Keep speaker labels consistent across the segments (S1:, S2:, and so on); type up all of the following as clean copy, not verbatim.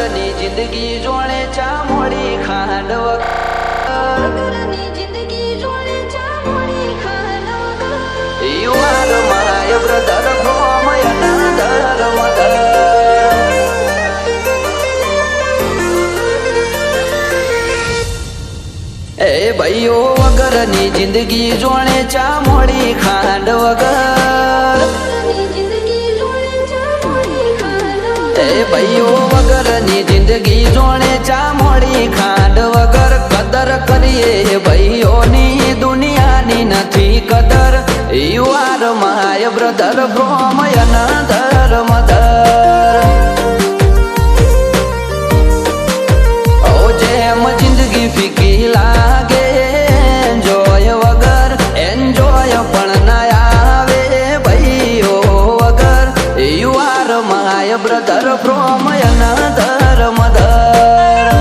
S1: વગરની જિંદગી જોણે ચા મોડી ખાંડ you are my brother from another mother એ ભાઈઓ વગરની જિંદગી જોણે ચા મોડી ખાંડ વગર એ ભાઈઓ વગરની જિંદગી જોણે ચા મોડી ખાંડ વગર કદર કરીએ ભાઈઓની દુનિયાની નથી કદર you are my brother from another mother ઓ જેમ જિંદગી ફીકી લાગે એન્જોય વગર એન્જોય પણ ના આવે ભાઈઓ વગર UR my brother from another mother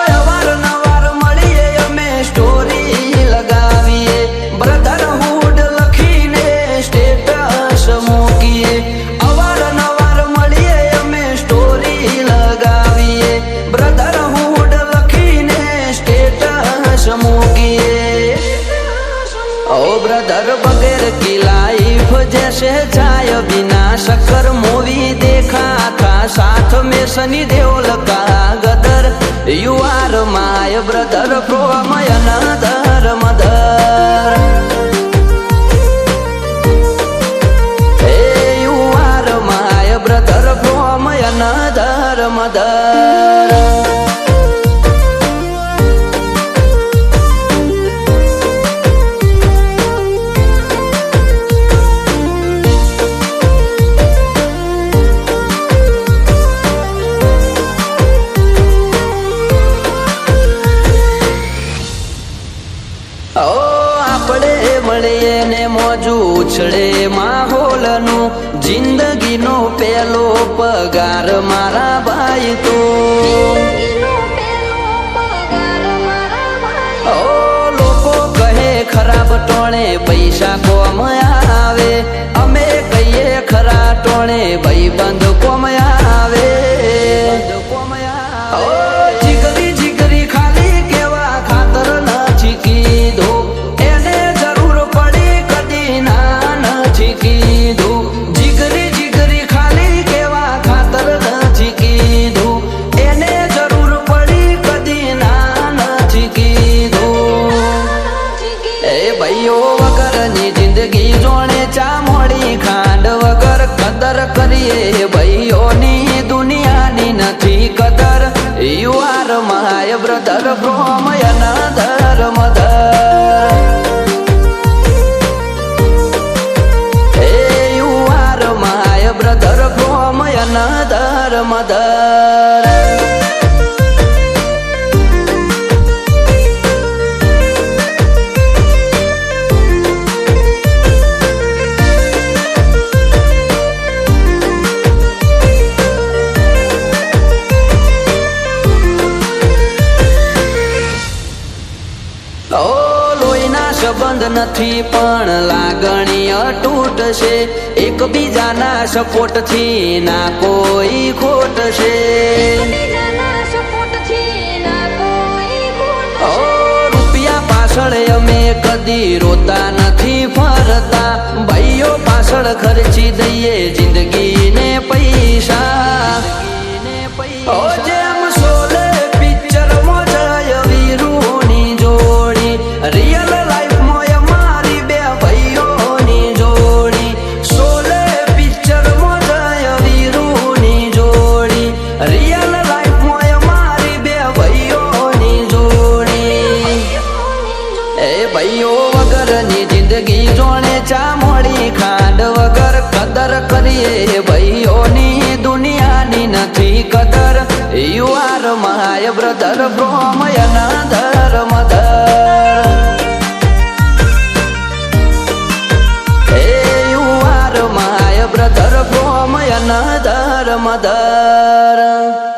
S1: અવારનવાર મળીએ અમે સ્ટોરી લગાવીએ બ્રધરહુડ લખીને સ્ટેટસ મૂકીએ અવારનવાર મળીએ અમે સ્ટોરી લગાવીએ બ્રધરહુડ લખીને સ્ટેટસ મૂકીએ ओ ब्रदर बगैर की लाइफ जैसे चाय बिना शक्कर मूवी देखा था साथ में सनी देओल का Gadar you are my brother from another mother you are my brother from another mother આપણે મળીએ ને મોજું ઉછળે માહોલનું જિંદગીનો પેલો પગાર મારા ભાઈ તો લોકો કહે ખરાબ ટોણે પૈસા કોમ આવે અમે કહીએ ખરા ટોણે ભાઈબંધ કોમ આવે જીગરી જીગરી ખાલી કેવા ખાતર નથી કીધું એને જરૂર પડી કદી ના નથી કીધું જીગરી જીગરી ખાલી કેવા ખાતર નથી કીધું એને જરૂર પડી કદી ના નથી કીધું એ ભાઈઓ વગરની જિંદગી જોણે ચા મોડી ખાંડ વગર કદર કરીએ ભાઈઓની દુનિયાની નથી કદર you are my brother from another mother you are my brother from another mother સંબંધ નથી પણ લાગણી અતૂટ છે એકબીજાના સપોર્ટ થી ના કોઈ ખોટ છે રૂપિયા પાછળ અમે કદી રોતા નથી ફરતા ભાઈઓ પાછળ ખર્ચી દઈએ જિંદગીને પૈસા જેમ સોલે પિક્ચર મોજાય વીરુની જોડી રિયલ જિંદગી જોણે ચા મોડી ખાંડ વગર કદર કરીએ ભાઈઓની દુનિયાની નથી કદર you are my brother from another mother you are my brother from another mother